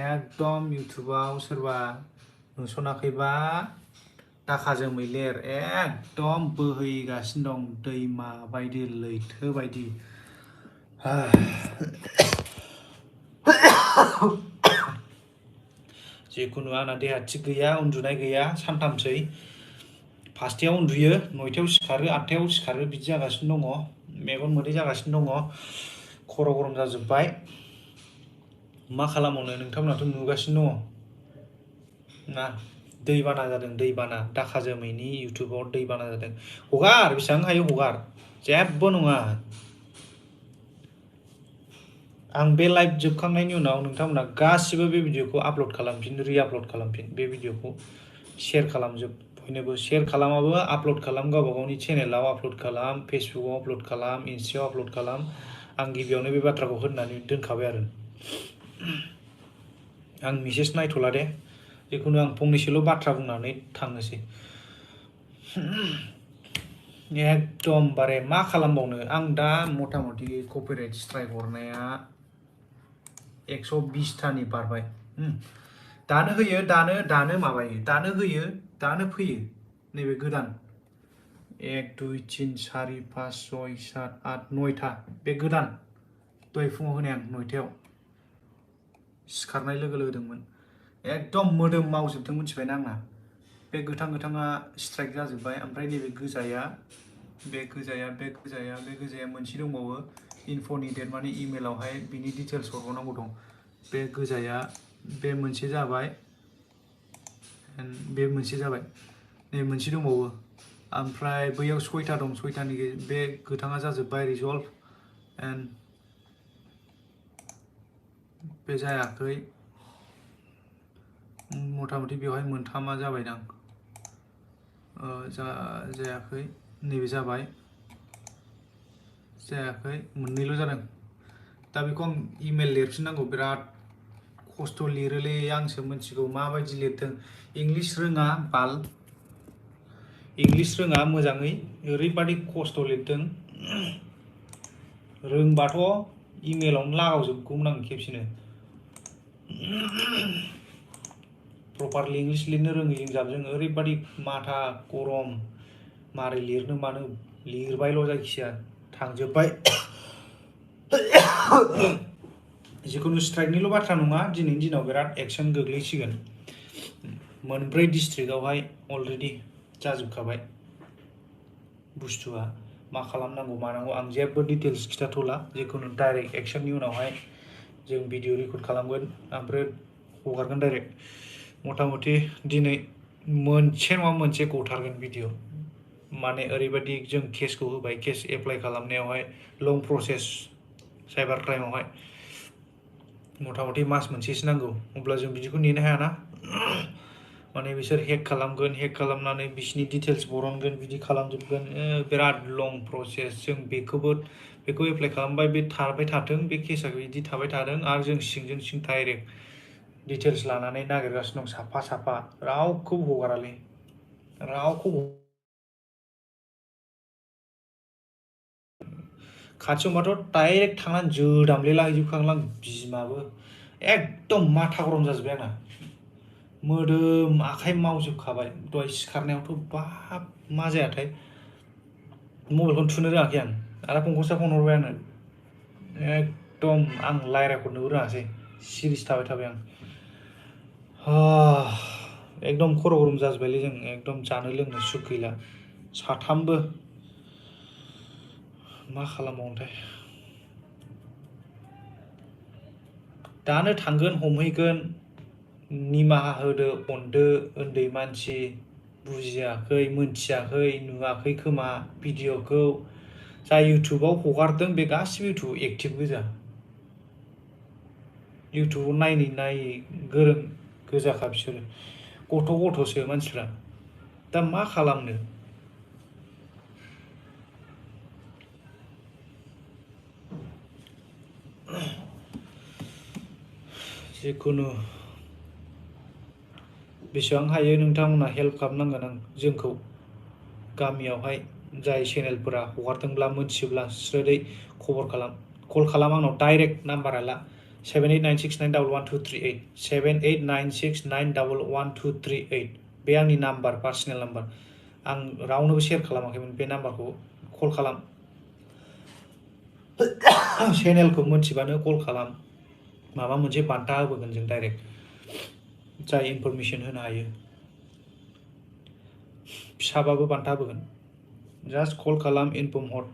एकदम इउटुबाव सोरबा नुसनाखैबा दाखाजों मैलेर एकदम बोहैगासिनो दं दैमा बायदि लैथो बायदि जिखुनु आंना देहा थिग गैया उन्दुनाय गैया सानथामसै फासथायाव उन्दुयो 9थायाव सिखारो 8थायाव सिखारो बिदि जागासिनो दङ मेगन मोदै जागासिनो दङ खर' गरम जाजोब्बाय मा खालामनो नोंथांमोनाथ' नुगासिनो दङ ना दैबाना जादों दैबाना दाखा जोमैनि इउटुबाव दैबाना जादों हगार बेसेबां हायो हगार जेबो नङा आं बे लाइभ जोबखांनायनि उनाव नोंथांमोना गासिबो बे भिडिअखौ आपल'ड खालामफिन रि-आपल'ड खालामफिन बे भिडिअखौ शेयार खालामजोब बयनोबो शेयार खालामाबो आपल'ड खालाम गावबा गावनि चेनेलाव आपल'ड खालाम फेसबुकआव आपल'ड खालाम इन्स्टायाव आपल'ड खालाम आं गिबियावनो बे बाथ्राखौ होननानै दोनखाबाय आरो आं मेसेज नायथ'ला दे जिखुनु आं फंनैसोल' बाथ्रा बुंनानै थांनोसै एकदमबारे मा खालामबावनो आं दा मथा मथि कपिराइट स्ट्राइक हरनाया 120थानि बारबाय दानो होयो दानो माबायो दानो होयो दानो फैयो नैबे गोदान 1 2 3 4 5 6 7 8 9था बे गोदान दहाय फुङाव होनाय आं 9थायाव सिखारनाय लोगो होदोंमोन एकदम मोदोम मावजोबदों मिथिबायना आंना बे गोथाङा स्ट्राइक जाजोब्बाय ओमफ्राय नैबे गोजाया मोनसे दंबावो इनफ'नि डेट माने इमेलावहाय बिनि डिटेल्स हरबावनांगौ दं बे गोजाया बे मोनसे जाबाय बे मोनसे जाबाय नै मोनसे दंबावो ओमफ्राय बैयाव 6था दं 6थानि बे गोथाङा जाजोब्बाय रिजल्भ एन्ड बे जायाखै मथा मथि बेवहाय मोनथामा जाबायदां जायाखै नैबे जाबाय जायाखै मोननैल' जादों दा बेखौ आं इमेल लिरफिननांगौ बिराद खस्थ' लिरोलै आंसो मिथिगौ माबायदि लिरदों इंलिश रोङा बाल इंलिश रोङा मोजाङै ओरैबादि खस्थ' लिरदों रोंबाथ' इमेलावनो लागावजोबगौमोन आं खेबसेनो प्रपारलि इंलिश लिरनो रोङैजों जाबजों ओरैबादि माथा गरम मारै लिरनो मानो लिरबायल' जायखिया थांजोब्बाय जिखुनु स्ट्राइकनिल' बाथ्रा नङा दिनैनि दिनाव बिराद एक्सन गोग्लैसिगोन मोनब्रै डिस्ट्रिक्टआवहाय अलरेडि जाजोबखाबाय बुस्थुआ मा खालामनांगौ मानांगौ आं जेबो डिटेल्स खिथाथ'ला जिखुनु डाइरेक्ट एक्सननि उनावहाय जों भिडिअ रेकर्ड खालामगोन ओमफ्राय हगारगोन डाइरेक्ट मथा मथि दिनै मोनसे नङा मोनसे गथारगोन भिडिअ माने ओरैबायदि जों केसखौ होबाय case apply खालामनायावहाय long process cyber क्राइमावहाय मथा मथि मास मोनसेसो नांगौ अब्ला जों बिदिखौ नेनो हायाना माने बिसोर हेक खालामगोन हेक खालामनानै बिसिनि डिटेल्स बरनगोन बिदि खालामजोबगोन बिराद लं प्रसेस जों बेखौ एप्लाइ खालामबाय बे थाबाय थाथों बे केसा बिदि थाबाय थादों आरो जों सिंजों सिं डाइरेक्ट डिटेल्स लानानै नागिरगासिनो दं साफा साफा रावखौबो हगारालै रावखौबो खाथियावबाथ' डाइरेक्ट थांनानै जोदामले लाहैजोबखागोन आं बिमाबो एकदम माथा गरम जाजोब्बाय आंना मोदोम आखाइ मावजोबखाबाय दहाय सिखारनायावथ' बाब मा जायाथाय मबाइलखौनो थुनो रोङाखै आं आदा फंखसआ फन हरबाय आंनो एकदम आं रायज्लायहरनोबो रोङासै सिरिस थाबाय आं एकदम खर' गरम जाजोब्बायलै जों एकदम जानो लोंनो सुख गैला साथामबो मा खालामबावनोथाय दानो थांगोन हमहैगोन निमाहा होदो अनदो उन्दै मानसि बुजियाखै मोनथियाखै नुवाखै खोमा भिडिअखौ जाय इउटुबाव हगारदों बे गासिबो इउटुबाव एक्टिभ गोजा इउटुबाव नायै गोरों गोजाखा बिसोरो गथ'सो मानसिफ्रा दा मा खालामनो जिखुनु बेसेबां हायो नोंथांमोना हेल्प खालामनांगोन आं जोंखौ गामियावहाय जाय चेनेलफोरा हगारदोंब्ला मोनथियोब्ला स्रोदै खबर खालाम कल खालाम आंनाव डाइरेक्ट नाम्बारा ला 7896911238 7896911238 बे आंनि नाम्बार पार्सनेल नाम्बार आं रावनोबो शेयार खालामाखैमोन बे नाम्बारखौ कल खालाम चेनेलखौ मोनथिबानो कल खालाम माबा मोनसे बान्था होबोगोन जों डाइरेक्ट जाय इनफरमेसन होनो हायो फिसाबाबो बान्था होबोगोन जास्ट कल खालाम इनफर्म हर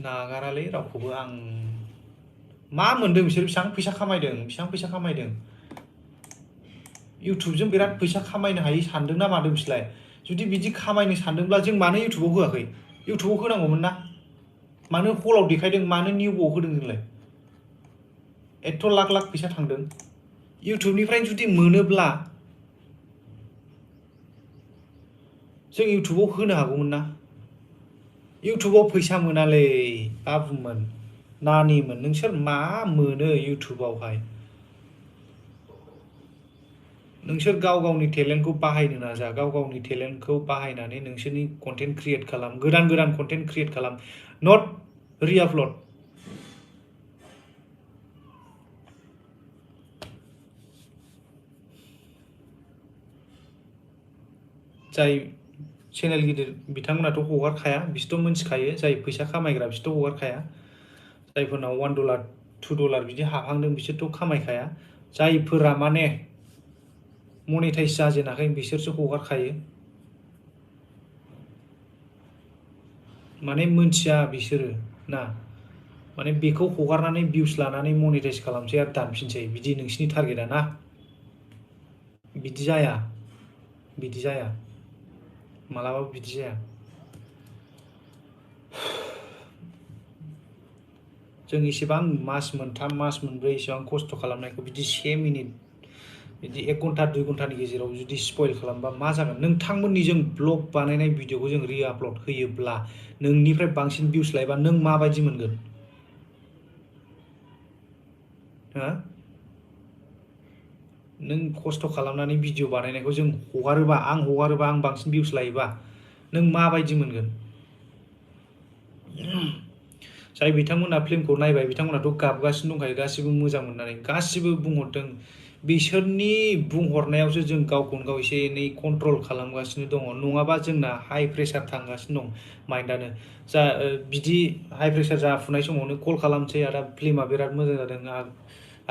नागारालै रावखौबो आं मा मोनदों बिसोर बेसेबां फैसा खामायदों इउटुबजों बिराद फैसा खामायनो हायो सानदों ना मादों बिसोरलाय जुदि बिदि खामायनो सानदोंब्ला जों मानो इउटुबाव होआखै इउटुबाव होनांगौमोन ना मानो हलाव देखायदों मानो निउआव होदों जोंलाय एथ' लाख लाख फैसा थांदों इउटुबनिफ्राय जुदि मोनोब्ला जों इउटुबाव होनो हागौमोन ना इउटुबाव फैसा मोनालै बाबुमोन नानिमोन नोंसोर मा मोनो इउटुबावहाय नोंसोर गाव गावनि टेलेन्टखौ बाहायनो नाजा गाव गावनि टेलेन्टखौ बाहायनानै नोंसोरनि कन्टेन्ट क्रिएट खालाम गोदान कन्टेन्ट क्रिएट खालाम नट रिआपलड जाय चेनेल गिदिर बिथांमोनाथ' हगारखाया बिसोरथ' मिथिखायो जाय फैसा खामायग्रा बिसोरथ' हगारखाया जायफोरनाव $1 $2 बिदि हाबहांदों बिसोरथ' खामायखाया जायफोरा माने मनेटाइज जाजेनाखै बिसोरसो हगारखायो माने मोनथिया बिसोरो ना माने बेखौ हगारनानै भिउस लानानै मनेटाइज खालामसै आरो दानफिनसै बिदि नोंसिनि टारगेटआ ना बिदि जाया मालाबाबो बिदि जाया जों इसेबां मास मोनथाम मास मोनब्रै इसेबां खस्थ' खालामनायखौ बिदि 1 मिनिट बिदि 1 घन्टा 2 घन्टानि गेजेराव जुदि स्पइल खालामबा मा जागोन नोंथांमोननि जों ब्लग बानायनाय भिडिअखौ जों रिआपलड होयोब्ला नोंनिफ्राय बांसिन भिउस लायोबा नों माबायदि मोनगोन हो नों खस्थ' खालामनानै भिडिअ बानायनायखौ जों हगारोबा आं बांसिन भिउस लायोबा नों माबायदि मोनगोन जाय बिथांमोना फिल्मखौ नायबाय बिथांमोनाथ' गाबगासिनो दंखायो गासिबो मोजां मोननानै गासिबो बुंहरदों बिसोरनि बुंहरनायावसो जों गावखौनो गाव एसे एनै कन्ट्रल खालामगासिनो दङ नङाबा जोंना हाइ प्रेसार थांगासिनो दं माइन्डआनो जा बिदि हाइ प्रेसार जाफुनाय समावनो कल खालामसै आदा फिल्मा बिराद मोजां जादों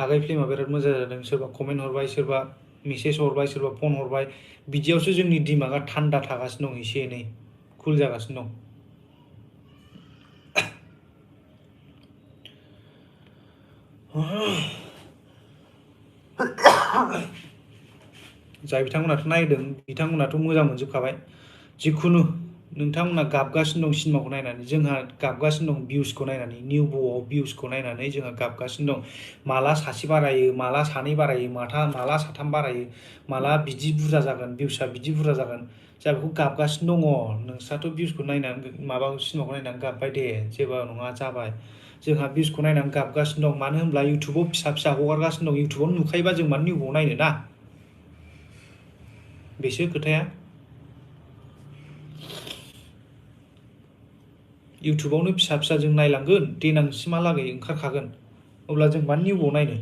आगै फिल्मा बिराद मोजां जादों सोरबा कमेन्ट हरबाय सोरबा मेसेज हरबाय सोरबा फन हरबाय बिदियावसो जोंनि दिमागा थान्दा थागासिनो दं एसे एनै कुल जागासिनो दं जाय बिथांमोनाथ' नायदों बिथांमोनाथ' मोजां मोनजोबखाबाय जिखुनु नोंथांमोना गाबगासिनो दं सिनेमाखौ नायनानै जोंहा गाबगासिनो दं भिउसखौ नायनानै निउब'आव भिउसखौ नायनानै जोंहा गाबगासिनो दं माला सासे बारायो माला सानै बारायो माला साथाम बारायो माला बिदि बुरजा जागोन भिउसआ बिदि बुरजा जागोन जोंहा बेखौ गाबगासिनो दङ नोंस्राथ' भिउसखौ नायनानै माबा सिनेमाखौ नायनानै गाबबाय दे जेबो नङा जाबाय जोंहा भिउसखौ नायनानै गाबगासिनो दं मानो होनब्ला इउटुबाव फिसा फिसा हगारगासिनो दं इउटुबाव नुखायोबा जों मानो निउब'आव नायनो ना बेसो खोथाया इउटुबावनो फिसा फिसा जों नायलांगोन देनांसिमहालागै ओंखारखागोन अब्ला जों मानो निउब'आव नायनो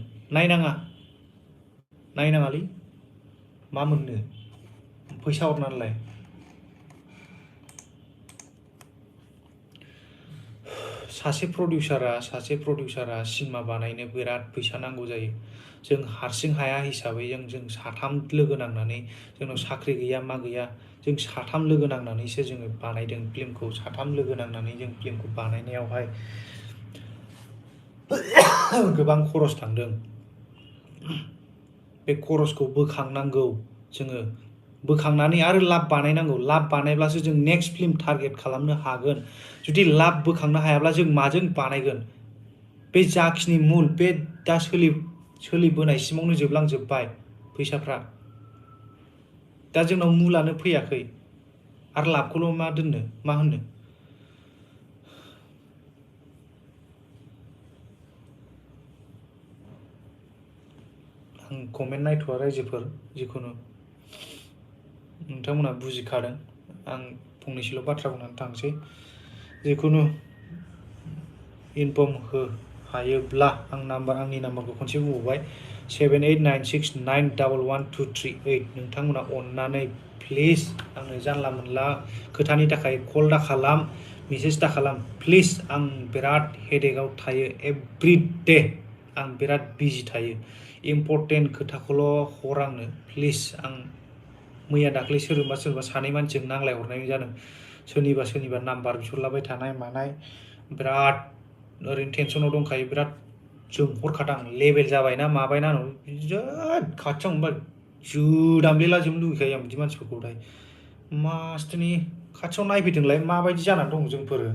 नायनाङालै मा मोननो फैसा हरनानैलाय सासे प्रडिउसारा सिनेमा बानायनो बिराद फैसा नांगौ जायो जों हारसिं हाया हिसाबै जों साथाम लोगो नांनानै जोंनाव साख्रि गैया मा गैया जों साथाम लोगो नांनानैसो जोङो बानायदों फिल्मखौ साथाम लोगो नांनानै जों फिल्मखौ बानायनायावहाय गोबां खरस थांदों बे खरसखौ बोखांनांगौ जोङो बोखांनानै आरो लाब बानायनांगौ लाब बानायब्लासो जों नेक्स्ट फिल्म टारगेट खालामनो हागोन जुदि लाब बोखांनो हायाब्ला जों माजों बानायगोन बे जाखिनि मुल बे दा सोलिबोनायसिमावनो जोबलांजोब्बाय फैसाफ्रा दा जोंनाव मुलानो फैयाखै आरो लाबखौल' मा होननो आं कमेन्ट नायथ'आ रायजोफोर जिखुनु नोंथांमोना बुजिखादों आं फंनैसोल' बाथ्रा बुंनानै थांसै जिखुनु इनफर्म हायोब्ला आंनि नाम्बारखौ खनसे बुंबावबाय 7896911238 नोंथांमोना अननानै प्लिज आंनो जानला मोनला खोथानि थाखाय कल दा खालाम मेसेज दा खालाम प्लिज आं बिराद हेडेकआव थायो एभ्रिडे आं बिराद बिजि थायो इम्पर्टेन्ट खोथाखौल' हर आंनो प्लिज आं मैया दाख्लै सोरबा सानै मानसिजों नांलायहरनाय जादों सोरनिबा नाम्बार बिहरलाबाय थानाय मानाय बिराद ओरैनो टेनसनाव दंखायो बिराद जोंहरखादां लेभेल जाबायना माबायना बिराद खाथियाव मोनबा जोदामलेला जोबनो लुगैखायो आं बिदि मानसिफोरखौहाय मासथिनि खाथियाव नायफैदोंलाय माबायदि जानानै दं जोंफोरो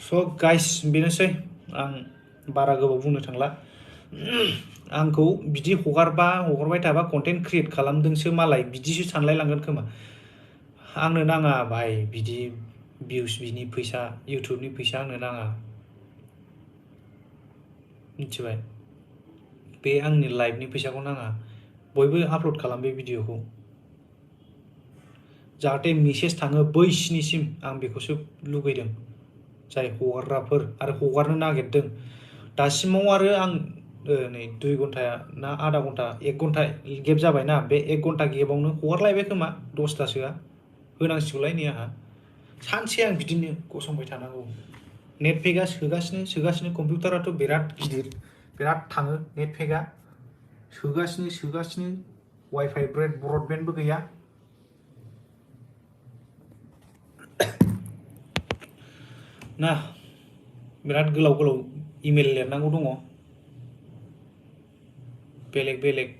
स' गाइस बेनोसै आं बारा गोबाव बुंनो थांला आंखौ बिदि हगारबाय थाबा कन्टेन्ट क्रिएट खालामदोंसो मालाय बिदिसो सानलायलांगोन खोमा आंनो नाङा भाई बिदि भिउस बिनि फैसा इउटुबनि फैसा आंनो नाङा मिथिबाय बे आंनि लाइभनि फैसाखौ नाङा बयबो आपल'ड खालाम बे भिडिअखौ जाहाथे मेसेज थाङो बैसिनिसिम आं बेखौसो लुगैदों जाय हगारग्राफोर आरो हगारनो नागिरदों दासिमाव आरो आं नै 2 घन्टा ना आधा घन्टा 1 घन्टा गेप जाबायना बे 1 घन्टा गेपावनो हगारलायबाय खोमा 10थासोआ होनांसिगौलाय नै आंहा सानसे आं बिदिनो गसंबाय थानांगौ नेट पेकआ सोगासिनो कम्पिउटाराथ' बिराद गिदिर बिराद थाङो नेट पेकआ सोगासिनो वाइफाइ ब्रडबेन्डबो गैया ना बिराद गोलाव इमेल लिरनांगौ दङ बेलेग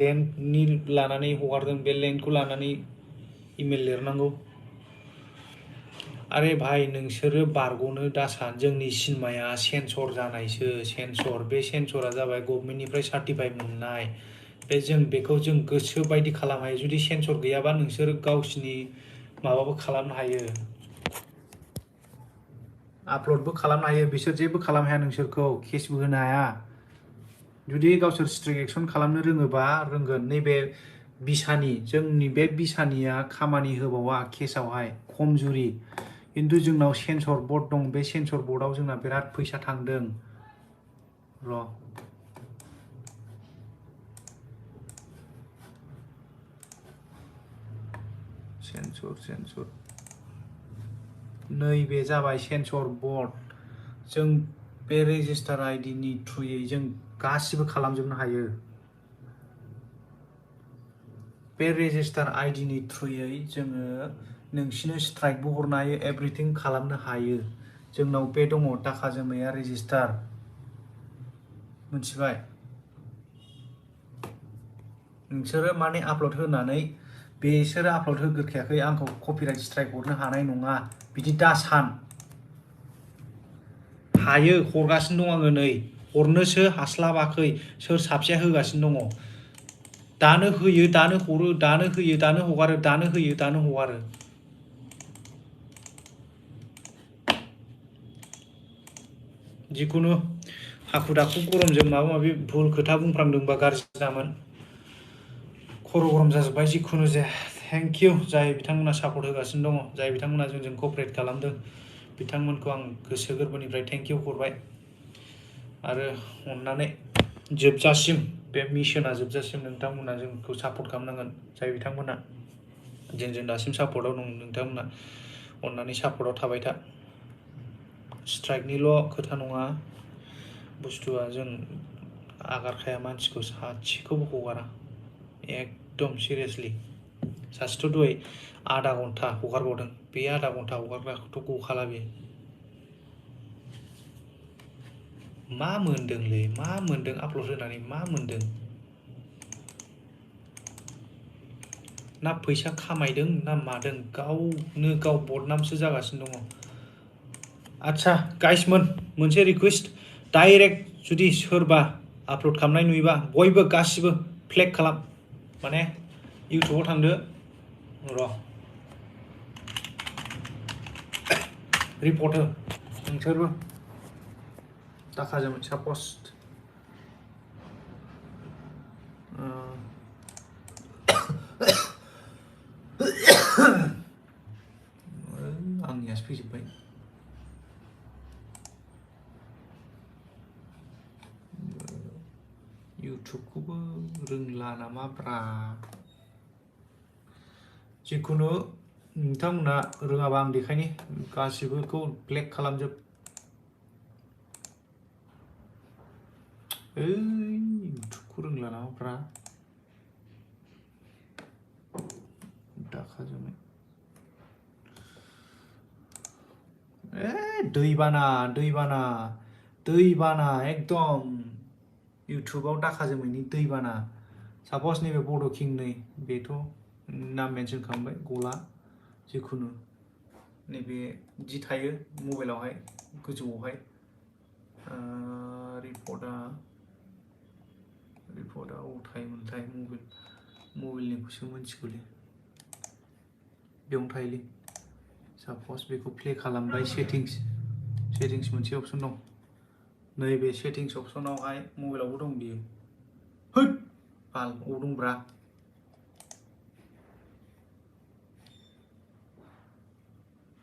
लेन्डनि लानानै हगारदों बे लेन्डखौ लानानै इमेल लिरनांगौ आरे भाई नोंसोरो बारग'नो दासान जोंनि सिनेमाया सेन्सर जानायसो सेन्सर बे सेन्सरा जाबाय गभर्नमेन्टनिफ्राय सार्टिफाइ मोननाय बे जों बेखौ जों गोसो बायदि खालामनो हायो जुदि सेन्सर गैयाबा नोंसोर गावसिनि माबाबो खालामनो हायो आपल'डबो खालामनो हायो बिसोर जेबो खालामनो हाया नोंसोरखौ केसबो होनो हाया जुदि गावसोर स्ट्रिक्ट एक्सन खालामनो रोंगोन नैबे जोंनि बे बिसानिया खामानि होबावा केसावहाय खम जुरि खिन्थु जोंनाव सेन्सर बर्ड दं बे सेन्सर बर्डआव जोंना बिराद फैसा थांदों र' सेन्सर नैबे जाबाय सेन्सर बर्ड जों बे रेजिस्टार आइडिनि थ्रुयै जों गासिबो खालामजोबनो हायो बे रेजिस्टार आइडिनि थ्रुयै जोङो नोंसिनो स्ट्राइकबो हरनो हायो एभ्रिथिं खालामनो हायो जोंनाव बे दङ दाखा जोमैया रेजिस्टार मिथिबाय नोंसोरो माने आपल'ड होनानै बेसोरो आपल'ड होग्रोखायाखै आंखौ कपिराइट स्ट्राइक हरनो हानाय नङा बिदि दासान हायो हरगासिनो दं आङो नै हरनोसो हास्लाबाखै सोर साबसेया होगासिनो दङ दानो होयो दानो हरो दानो होयो दानो हगारो दानो होयो दानो हगारो जिखुनु हाखु दाखु गरमजों माबा माबि भुल खोथा बुंफ्रांदोंबा गाज्रि जामोन खर' गरम जाजोब्बाय जिखुनु जाया थेंक इउ जाय बिथांमोना सापर्ट होगासिनो दङ जाय बिथांमोना जोंजों क'पारेट खालामदों बिथांमोनखौ आं गोसो गोरबोनिफ्राय थेंक इउ हरबाय आरो अननानै जोबजासिम बे मिशना जोबजासिम नोंथांमोना जोंखौ सापर्ट खालामनांगोन जाय बिथांमोना जोंजों दासिम सापर्टआव दं नोंथांमोना अननानै सापर्टआव थाबाय था स्ट्राइकनिल' खोथा नङा बुस्थुआ जों आगारखाया मानसिखौ सासेखौबो हगारा एकदम सिरियासलि सासेथ' दहाय आधा घन्टा हगारबावदों बे आधा घन्टा हगारग्राखौथ' गखाला बेयो मा मोनदोंलै मा मोनदों आपल'ड होनानै मा मोनदों ना फैसा खामायदों ना मादों गावनो गाव बदनामसो जागासिनो दङ आच्छा गाइसमोन मोनसे रिकुवेस्ट डाइरेक्ट जुदि सोरबा आपल'ड खालामनाय नुयोबा बयबो गासिबो फ्लेग खालाम माने इउटुबाव थांदो र' रिपर्ट हो नोंसोरबो दाखाजों साप'ज फैजोब्बाय इउटुबखौबो रोंला नामाब्रा जिखुनु नोंथांमोना रोङाबा आं देखायनि गासिबोखौ ब्लेक खालामजोब इउटुबखौ रोंला नामाब्रा दाखाजोंनो दैबाना एकदम इउटुबाव दाखा जोमैनि दैबाना सापस नैबे बड' किं नै बेथ' नाम मेनसन खालामबाय गला जिखुनु नैबे जि थायो मबाइलावहाय गोजौआवहाय रिपर्टआ अबाव थायोमोनथाय मबाइलनिखौसो मिथिगौलै बेयावनो थायोलै सापस बेखौ प्ले खालामबाय सेटिंस मोनसे अपसन दं नैबे सेटिंस अपसनावहाय मबाइलावबो दं बियो हैद बाल अबाव दंब्रा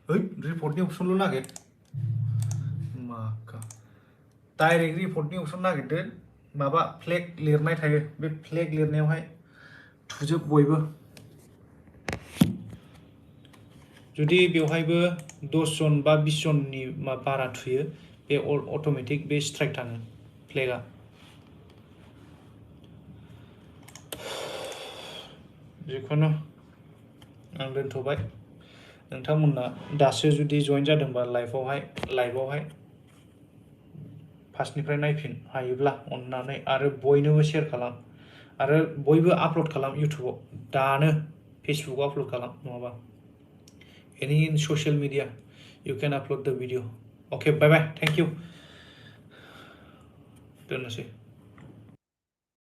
हैद रिपर्टनि अपसनल' नागिर माखा डाइरेक्ट रिपर्टनि अपसन नागिरदो माबा फ्लेग लिरनाय थायो बे फ्लेग लिरनायावहाय थुजोब बयबो जुदि बेवहायबो 10 जन बा 20 जननि बारा थुयो बे अट'मेटिक बे स्ट्राइक थाङो फ्लेगा जिखुनु आं दोनथ'बाय नोंथांमोना दासो जुदि जइन जादोंबा लाइभआवहाय फार्स्टनिफ्राय नायफिन हायोब्ला अननानै आरो बयनोबो शेयार खालाम आरो बयबो आपल'ड खालाम इउटुबाव दानो फेसबुकआव आपल'ड खालाम नङाबा any in social media you can upload the video okay bye bye thank you दोननोसै